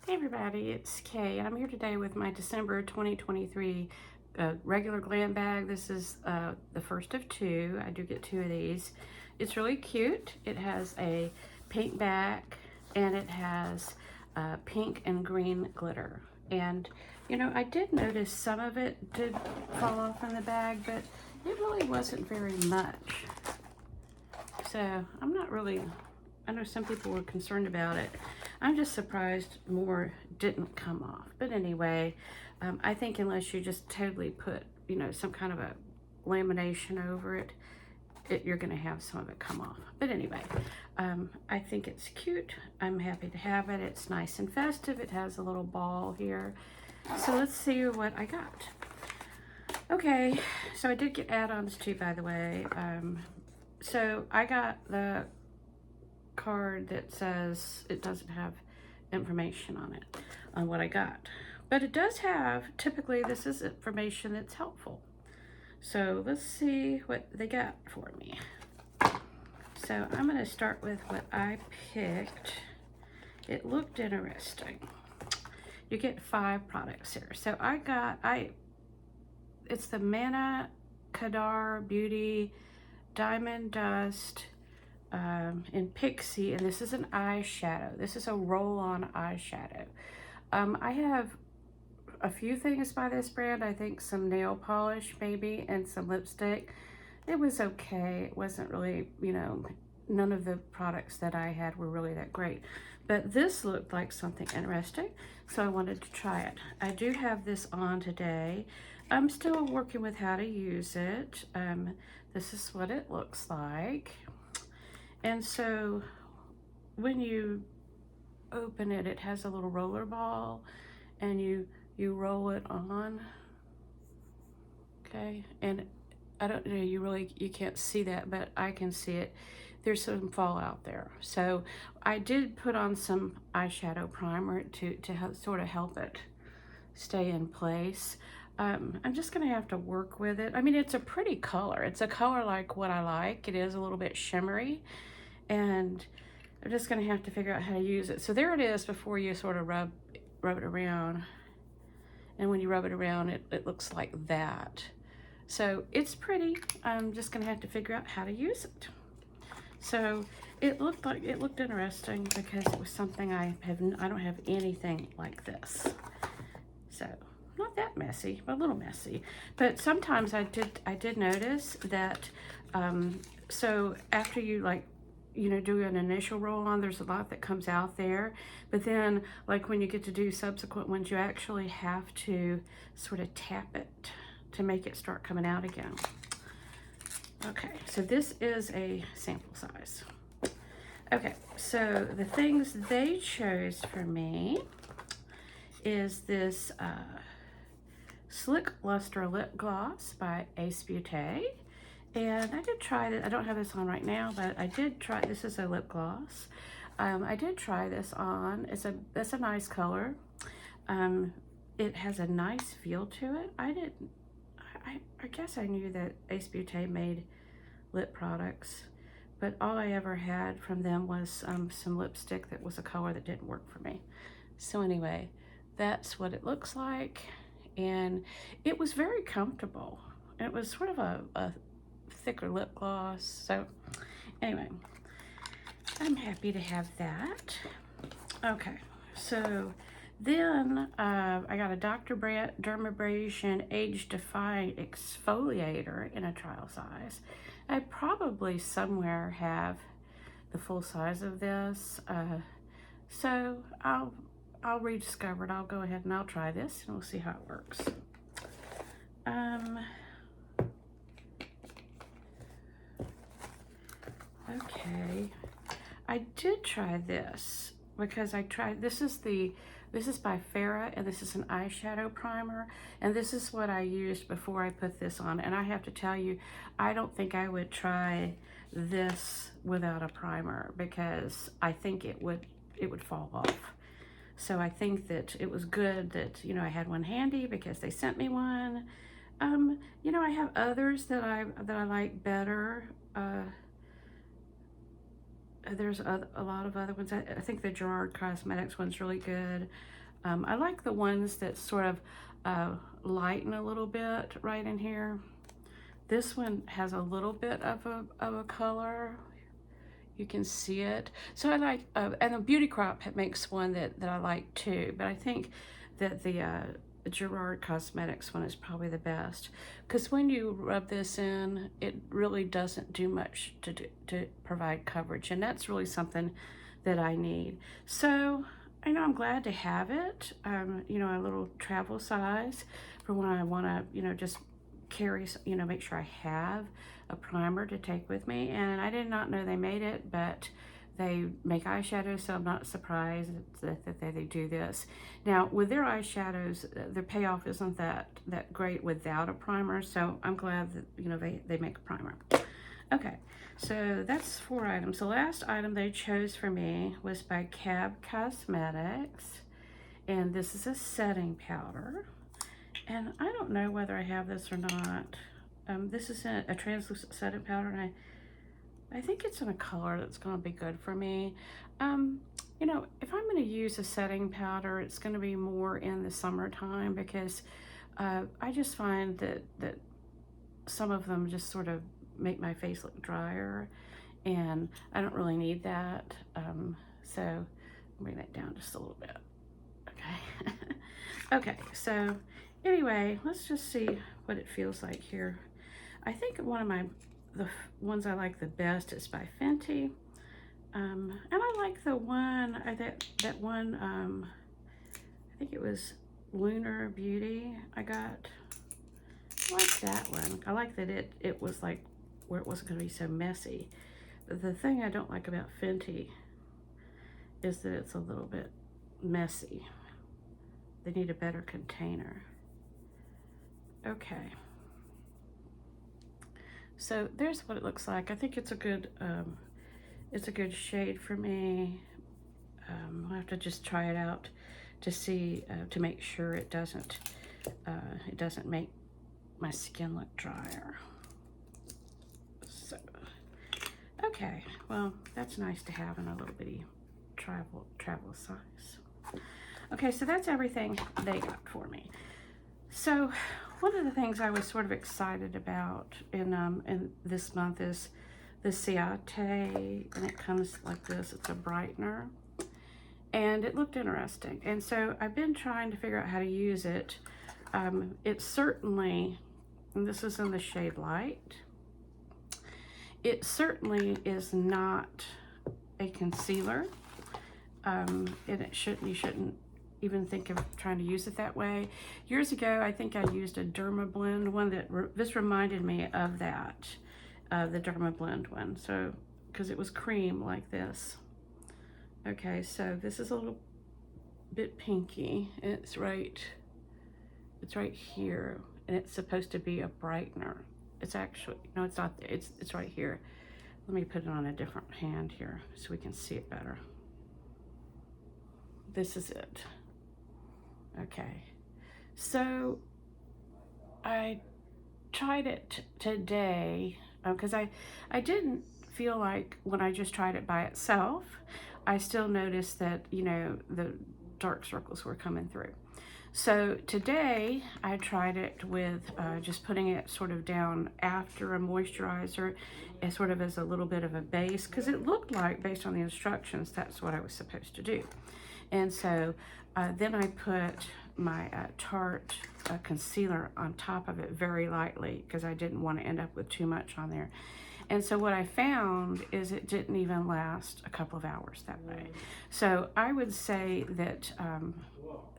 Hey everybody, it's Kay. I'm here today with my December 2023 regular Glam bag. This is the first of two. I do get two of these. It's really cute. It has a pink back and it has pink and green glitter. And you know, I did notice some of it did fall off in the bag, but it really wasn't very much. So I'm not really, I know some people were concerned about it. I'm just surprised more didn't come off. But anyway, I think unless you just totally put, you know, some kind of a lamination over it, you're gonna have some of it come off. But anyway, I think it's cute. I'm happy to have it. It's nice and festive. It has a little ball here. So let's see what I got. Okay, so I did get add-ons too, by the way. So I got the card that says it doesn't have information on it, on what I got. But it does have, typically this is information that's helpful. So let's see what they got for me. So I'm gonna start with what I picked. It looked interesting. You get 5 products here. So I got, it's the Mana Kadar Beauty Diamond Dust in Pixie, and this is an eyeshadow. This is a roll-on eyeshadow. I have a few things by this brand. I think some nail polish maybe and some lipstick. It was okay. It wasn't really, you know, none of the products that I had were really that great. But this looked like something interesting, so I wanted to try it. I do have this on today. I'm still working with how to use it. This is what it looks like. And so when you open it, it has a little roller ball and you roll it on. Okay, and I don't know, you can't see that, but I can see it. There's some fallout there. So I did put on some eyeshadow primer to sort of help it stay in place. I'm just gonna have to work with it. I mean, it's a pretty color. It's a color like what I like. It is a little bit shimmery, and I'm just gonna have to figure out how to use it. So there it is before you sort of rub it around. And when you rub it around, it looks like that. So it's pretty. I'm just gonna have to figure out how to use it. So it looked interesting because it was something I don't have anything like this. So not that messy, but a little messy. But sometimes I did notice that, so after you do an initial roll on, there's a lot that comes out there. But then like when you get to do subsequent ones, you actually have to sort of tap it to make it start coming out again. Okay, so this is a sample size. Okay, so the things they chose for me is this Slick Luster Lip Gloss by Ciate. And I did try this. I don't have this on right now, but I did try, this is a lip gloss. I did try this on. That's a nice color. It has a nice feel to it. I guess I knew that Ciate made lip products, but all I ever had from them was some lipstick that was a color that didn't work for me. So anyway, that's what it looks like. And it was very comfortable. It was sort of a thicker lip gloss. So anyway, I'm happy to have that. Okay, so then I got a Dr. Dermabrasion Age Defying Exfoliator in a trial size. I probably somewhere have the full size of this, so I'll rediscover it. I'll go ahead and I'll try this and we'll see how it works. Okay, I did try this because this is by Farrah, and this is an eyeshadow primer, and this is what I used before I put this on. And I have to tell you, I don't think I would try this without a primer because I think it would fall off. So I think that it was good that, you know, I had one handy because they sent me one. You know, I have others that I like better. there's a lot of other ones. I think the Gerard Cosmetics one's really good. I like the ones that sort of lighten a little bit right in here. This one has a little bit of a color. You can see it. So I like, and the Beauty Crop makes one that I like too, but I think that the Gerard Cosmetics one is probably the best, because when you rub this in, it really doesn't do much to provide coverage, and that's really something that I need. So I know I'm glad to have it, you know, a little travel size for when I want to, you know, just carry, you know, make sure I have a primer to take with me. And I did not know they made it, but they make eyeshadows, so I'm not surprised that they do this. Now, with their eyeshadows, their payoff isn't that great without a primer, so I'm glad that, you know, they make a primer. Okay, so that's 4 items. The last item they chose for me was by Cab Cosmetics, and this is a setting powder. And I don't know whether I have this or not. This is a translucent setting powder, and I think it's in a color that's going to be good for me. You know, if I'm going to use a setting powder, it's going to be more in the summertime, because I just find that some of them just sort of make my face look drier, and I don't really need that. So I'll bring that down just a little bit. Okay. Okay, so anyway, let's just see what it feels like here. I think one of the ones I like the best is by Fenty. And I like the one, that one, I think it was Lunar Beauty I got. I like that one. I like that it was like where it wasn't going to be so messy. The thing I don't like about Fenty is that it's a little bit messy. They need a better container. Okay. So there's what it looks like. I think it's a good shade for me. I'll have to just try it out to see, to make sure it doesn't make my skin look drier. So, okay, well, that's nice to have in a little bitty travel size. Okay, so that's everything they got for me. So one of the things I was sort of excited about in this month is the Ciate, and it comes like this. It's a brightener, and it looked interesting. And so I've been trying to figure out how to use it. It certainly, and this is in the shade Light, it certainly is not a concealer, and you shouldn't even think of trying to use it that way. Years ago, I think I used a Derma Blend one this reminded me of that, the Derma Blend one. So, because it was cream like this. Okay, so this is a little bit pinky. It's right here, and it's supposed to be a brightener. It's actually, no, it's not there. It's right here. Let me put it on a different hand here so we can see it better. This is it. Okay, so I tried it today because I didn't feel like when I just tried it by itself, I still noticed that, you know, the dark circles were coming through. So today I tried it with just putting it sort of down after a moisturizer as sort of as a little bit of a base, because it looked like, based on the instructions, that's what I was supposed to do. And so then I put my Tarte concealer on top of it very lightly, because I didn't want to end up with too much on there. And so what I found is it didn't even last a couple of hours that way. So I would say that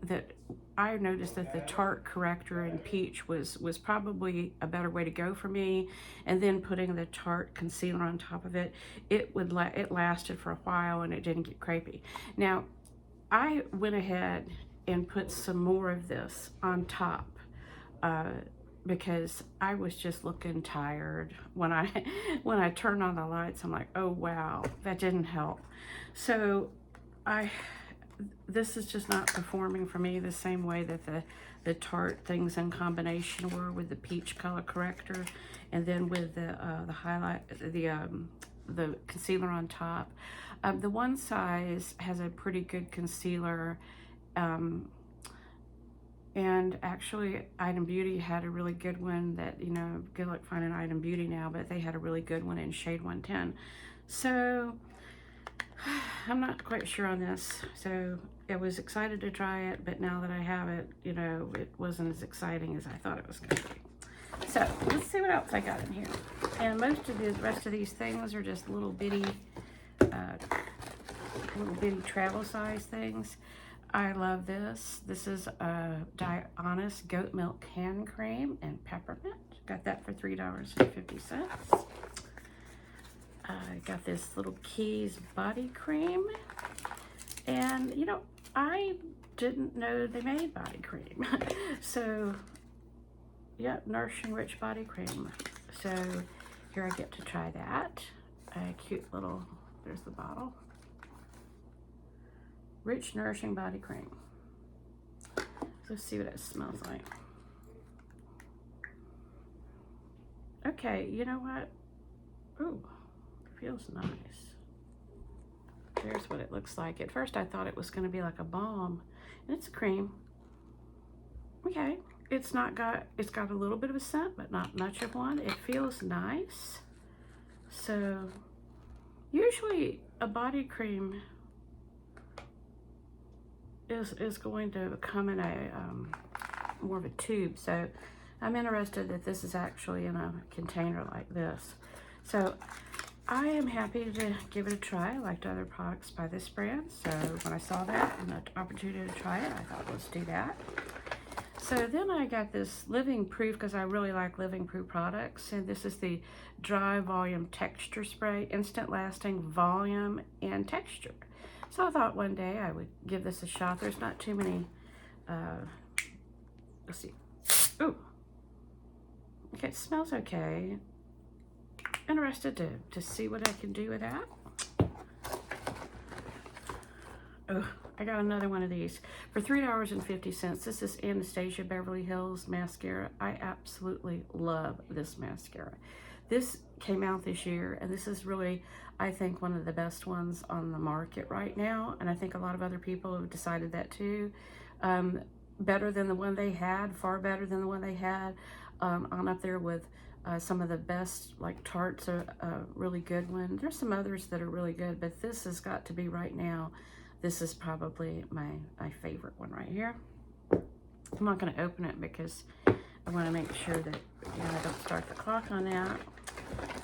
that I noticed that the Tarte corrector in Peach was probably a better way to go for me. And then putting the Tarte concealer on top of it, it lasted for a while and it didn't get crepey. Now, I went ahead and put some more of this on top because I was just looking tired. When I turned on the lights, I'm like, oh wow, that didn't help. So this is just not performing for me the same way that the Tarte things in combination were with the Peach color corrector, and then with the the concealer on top. The one size has a pretty good concealer, and actually Item Beauty had a really good one that, you know, good luck finding Item Beauty now, but they had a really good one in shade 110. So I'm not quite sure on this. So I was excited to try it, but now that I have it, you know, it wasn't as exciting as I thought it was going to be. So let's see what else I got in here. And most of the rest of these things are just little bitty travel size things. I love this. This is a Honest Goat Milk Hand Cream and Peppermint. Got that for $3.50. I got this little Keys body cream. And, you know, I didn't know they made body cream. So, yeah, Nourishing Rich Body Cream. So, here I get to try that. A cute little, there's the bottle. Rich Nourishing Body Cream. Let's see what it smells like. Okay, you know what? Ooh, feels nice. There's what it looks like. At first I thought it was going to be like a balm, and it's a cream. Okay, it's got a little bit of a scent, but not much of one. It feels nice. So usually a body cream is going to come in a more of a tube. So I'm interested that this is actually in a container like this. So I am happy to give it a try. I liked other products by this brand, so when I saw that and the opportunity to try it, I thought, let's do that. So then I got this Living Proof, because I really like Living Proof products, and this is the Dry Volume Texture Spray, instant lasting volume and texture. So I thought one day I would give this a shot. There's not too many, let's see. Ooh. Okay, it smells okay. Interested to see what I can do with that. Oh, I got another one of these for $3.50. This is Anastasia Beverly Hills mascara. I absolutely love this mascara. This came out this year, and this is really, I think, one of the best ones on the market right now, and I think a lot of other people have decided that too. Better than the one they had, far better than the one they had. On up there with some of the best, like Tarte's a really good one. There's some others that are really good, but this has got to be right now. This is probably my favorite one right here. I'm not going to open it because I want to make sure that, you know, I don't start the clock on that.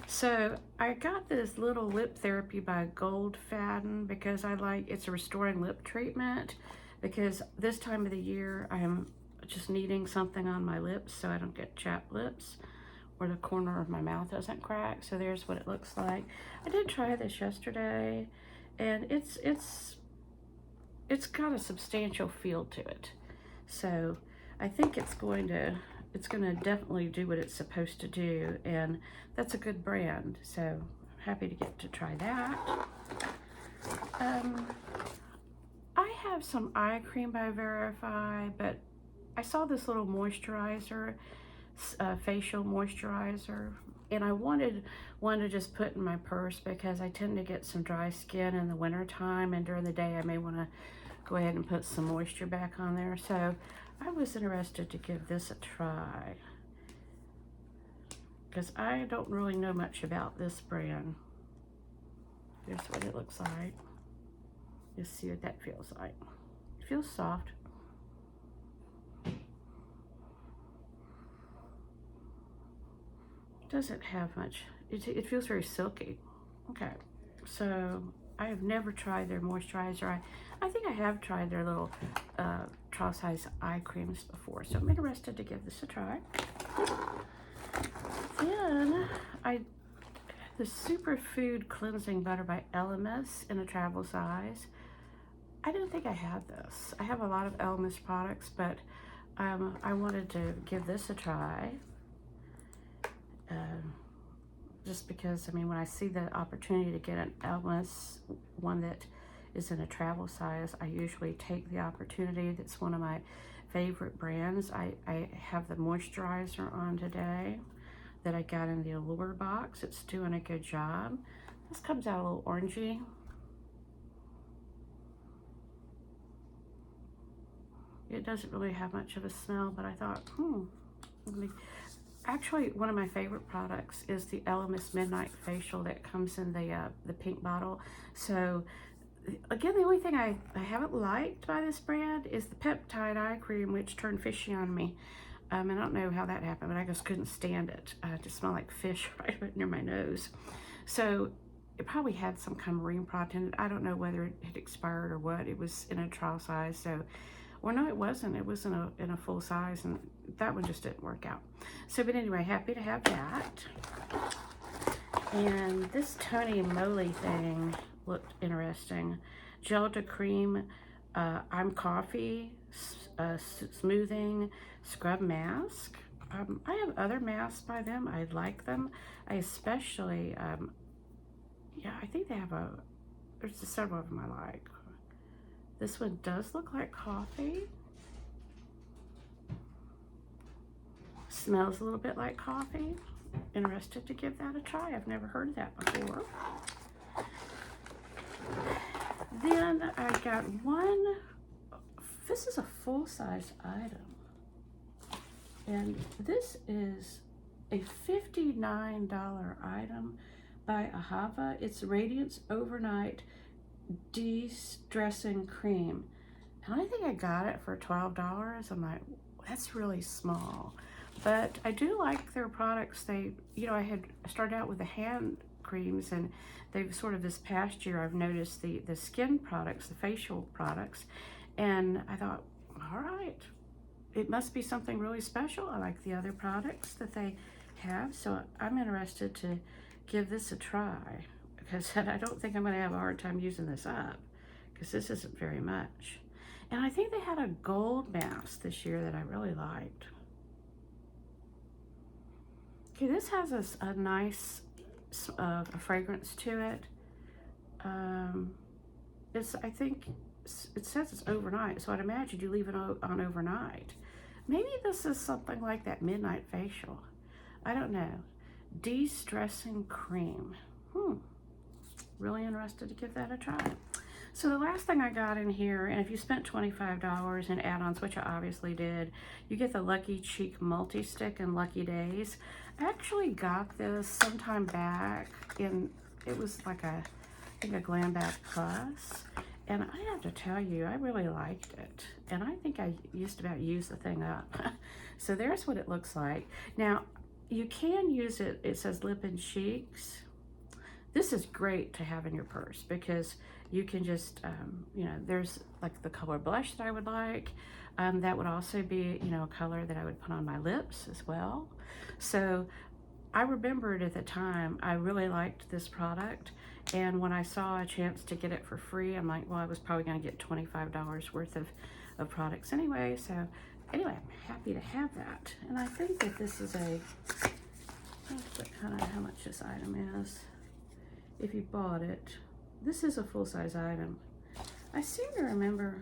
So I got this little lip therapy by Gold Fadden because it's a restoring lip treatment, because this time of the year I am just needing something on my lips so I don't get chapped lips or the corner of my mouth doesn't crack. So there's what it looks like. I did try this yesterday, and it's got a substantial feel to it. So I think it's going to definitely do what it's supposed to do, and that's a good brand. So happy to get to try that. I have some eye cream by Verify, but I saw this little moisturizer, facial moisturizer, and I wanted one to just put in my purse because I tend to get some dry skin in the winter time, and during the day I may want to go ahead and put some moisture back on there. So I was interested to give this a try because I don't really know much about this brand. Here's what it looks like. Just see what that feels like. It feels soft. Doesn't have much. It feels very silky. Okay, so I have never tried their moisturizer. I think I have tried their little trial size eye creams before, so I'm interested to give this a try. Then the Superfood Cleansing Butter by LMS in a travel size. I didn't think I had this. I have a lot of LMS products, but I wanted to give this a try. Just because, I mean, when I see the opportunity to get an LMS one that is in a travel size, I usually take the opportunity. That's one of my favorite brands. I have the moisturizer on today that I got in the Allure box. It's doing a good job. This comes out a little orangey. It doesn't really have much of a smell, but I thought, actually, one of my favorite products is the Elemis Midnight Facial that comes in the pink bottle. So, again, the only thing I haven't liked by this brand is the peptide eye cream, which turned fishy on me. I don't know how that happened, but I just couldn't stand it. It just smelled like fish right near my nose. So it probably had some kind of marine product in it. I don't know whether it had expired or what. It was in a trial size, so, well, no, it wasn't. It was in a full size, and that one just didn't work out. So, but anyway, happy to have that. And this Tony Moly thing looked interesting. Gel to cream, I'm Coffee, smoothing scrub mask. I have other masks by them. I like them. I especially, yeah, I think they have there's several of them I like. This one does look like coffee. Smells a little bit like coffee. Interested to give that a try. I've never heard of that before. Then I got one, this is a full-size item. And this is a $59 item by Ahava. It's Radiance Overnight De-Stressing Cream. And I think I got it for $12. I'm like, that's really small. But I do like their products. They, you know, I had started out with the hand creams, and they've sort of this past year I've noticed the skin products, the facial products, and I thought, all right, it must be something really special. I like the other products that they have, so I'm interested to give this a try, because I don't think I'm going to have a hard time using this up, because this isn't very much. And I think they had a gold mask this year that I really liked. Okay, this has a nice fragrance to it. I think it says it's overnight, so I'd imagine you leave it on overnight. Maybe this is something like that midnight facial. I don't know. De-stressing cream. Really interested to give that a try. So the last thing I got in here, and if you spent $25 in add-ons, which I obviously did, you get the Lucky Cheek Multi-Stick and Lucky Days. I actually got this sometime back in, it was like I think a Glam Bag Plus. And I have to tell you, I really liked it. And I think I just about used the thing up. So there's what it looks like. Now, you can use it, it says Lip and Cheeks. This is great to have in your purse because you can just, you know, there's like the color blush that I would like. That would also be, you know, a color that I would put on my lips as well. So I remembered at the time, I really liked this product. And when I saw a chance to get it for free, I'm like, well, I was probably going to get $25 worth of products anyway. So anyway, I'm happy to have that. And I think that this is let's look kind of how much this item is. If you bought it, this is a full-size item. I seem to remember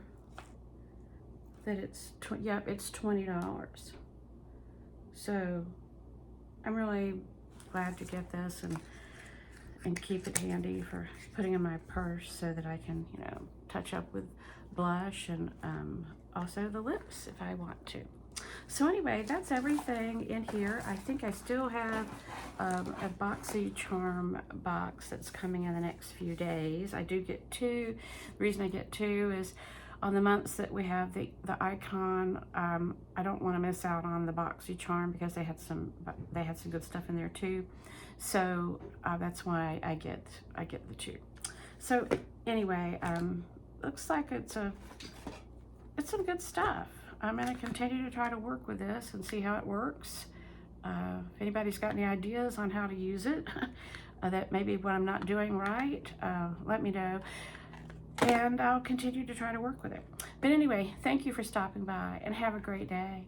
that it's, it's $20. So I'm really glad to get this and keep it handy for putting in my purse so that I can, you know, touch up with blush and also the lips if I want to. So anyway, that's everything in here. I think I still have a BoxyCharm box that's coming in the next few days. I do get two. The reason I get two is on the months that we have the icon, I don't want to miss out on the BoxyCharm because they had some good stuff in there too. So that's why I get the two. So anyway, looks like it's some good stuff. I'm going to continue to try to work with this and see how it works. If anybody's got any ideas on how to use it, that maybe what I'm not doing right, let me know. And I'll continue to try to work with it. But anyway, thank you for stopping by and have a great day.